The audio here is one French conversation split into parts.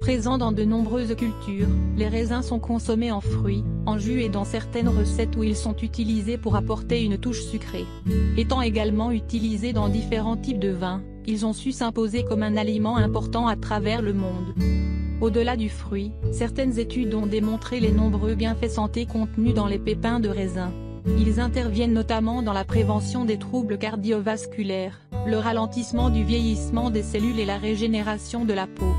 Présents dans de nombreuses cultures, les raisins sont consommés en fruits, en jus et dans certaines recettes où ils sont utilisés pour apporter une touche sucrée. Étant également utilisés dans différents types de vins, ils ont su s'imposer comme un aliment important à travers le monde. Au-delà du fruit, certaines études ont démontré les nombreux bienfaits santé contenus dans les pépins de raisin. Ils interviennent notamment dans la prévention des troubles cardiovasculaires, le ralentissement du vieillissement des cellules et la régénération de la peau.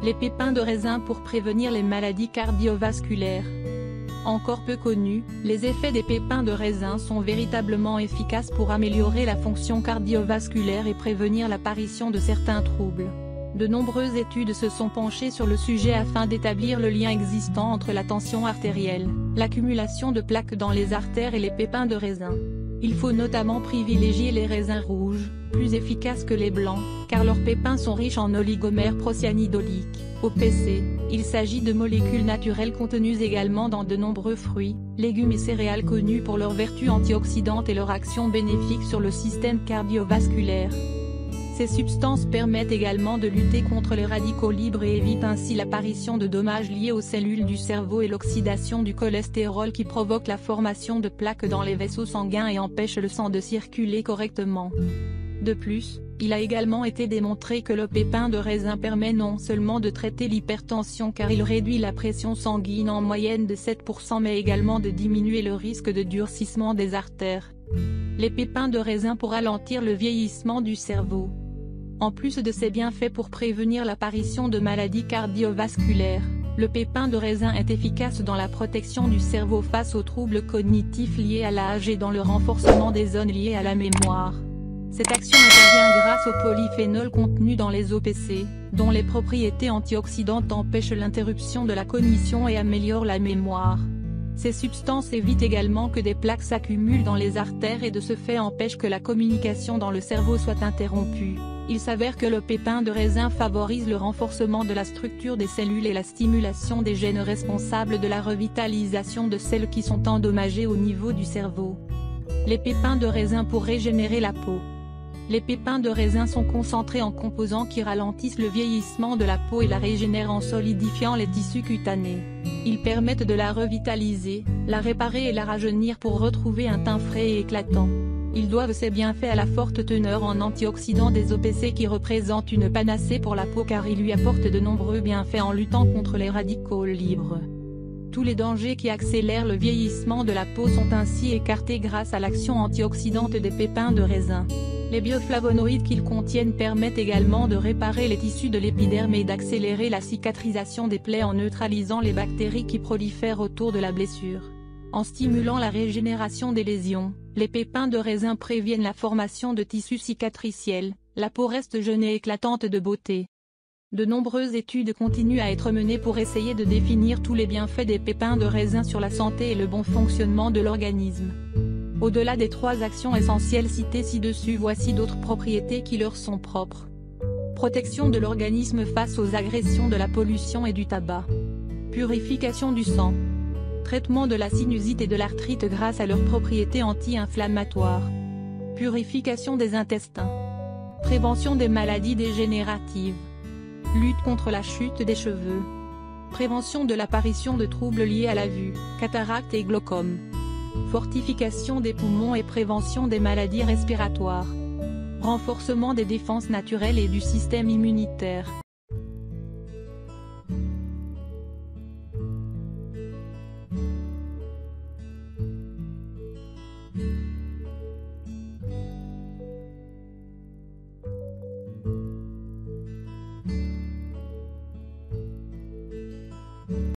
Les pépins de raisin pour prévenir les maladies cardiovasculaires. Encore peu connus, les effets des pépins de raisin sont véritablement efficaces pour améliorer la fonction cardiovasculaire et prévenir l'apparition de certains troubles. De nombreuses études se sont penchées sur le sujet afin d'établir le lien existant entre la tension artérielle, l'accumulation de plaques dans les artères et les pépins de raisin. Il faut notamment privilégier les raisins rouges, plus efficaces que les blancs, car leurs pépins sont riches en oligomères procyanidoliques, OPC. Il s'agit de molécules naturelles contenues également dans de nombreux fruits, légumes et céréales connus pour leurs vertus antioxydantes et leur action bénéfique sur le système cardiovasculaire. Ces substances permettent également de lutter contre les radicaux libres et évitent ainsi l'apparition de dommages liés aux cellules du cerveau et l'oxydation du cholestérol qui provoque la formation de plaques dans les vaisseaux sanguins et empêche le sang de circuler correctement. De plus, il a également été démontré que le pépin de raisin permet non seulement de traiter l'hypertension car il réduit la pression sanguine en moyenne de 7% mais également de diminuer le risque de durcissement des artères. Les pépins de raisin pour ralentir le vieillissement du cerveau. En plus de ses bienfaits pour prévenir l'apparition de maladies cardiovasculaires, le pépin de raisin est efficace dans la protection du cerveau face aux troubles cognitifs liés à l'âge et dans le renforcement des zones liées à la mémoire. Cette action intervient grâce aux polyphénols contenus dans les OPC, dont les propriétés antioxydantes empêchent l'interruption de la cognition et améliorent la mémoire. Ces substances évitent également que des plaques s'accumulent dans les artères et de ce fait empêchent que la communication dans le cerveau soit interrompue. Il s'avère que le pépin de raisin favorise le renforcement de la structure des cellules et la stimulation des gènes responsables de la revitalisation de celles qui sont endommagées au niveau du cerveau. Les pépins de raisin pour régénérer la peau. Les pépins de raisin sont concentrés en composants qui ralentissent le vieillissement de la peau et la régénèrent en solidifiant les tissus cutanés. Ils permettent de la revitaliser, la réparer et la rajeunir pour retrouver un teint frais et éclatant. Ils doivent ces bienfaits à la forte teneur en antioxydants des OPC qui représentent une panacée pour la peau car ils lui apportent de nombreux bienfaits en luttant contre les radicaux libres. Tous les dangers qui accélèrent le vieillissement de la peau sont ainsi écartés grâce à l'action antioxydante des pépins de raisin. Les bioflavonoïdes qu'ils contiennent permettent également de réparer les tissus de l'épiderme et d'accélérer la cicatrisation des plaies en neutralisant les bactéries qui prolifèrent autour de la blessure. En stimulant la régénération des lésions, les pépins de raisin préviennent la formation de tissus cicatriciels, la peau reste jeune et éclatante de beauté. De nombreuses études continuent à être menées pour essayer de définir tous les bienfaits des pépins de raisin sur la santé et le bon fonctionnement de l'organisme. Au-delà des 3 actions essentielles citées ci-dessus, voici d'autres propriétés qui leur sont propres. Protection de l'organisme face aux agressions de la pollution et du tabac. Purification du sang. Traitement de la sinusite et de l'arthrite grâce à leurs propriétés anti-inflammatoires. Purification des intestins. Prévention des maladies dégénératives. Lutte contre la chute des cheveux. Prévention de l'apparition de troubles liés à la vue, cataracte et glaucome. Fortification des poumons et prévention des maladies respiratoires. Renforcement des défenses naturelles et du système immunitaire.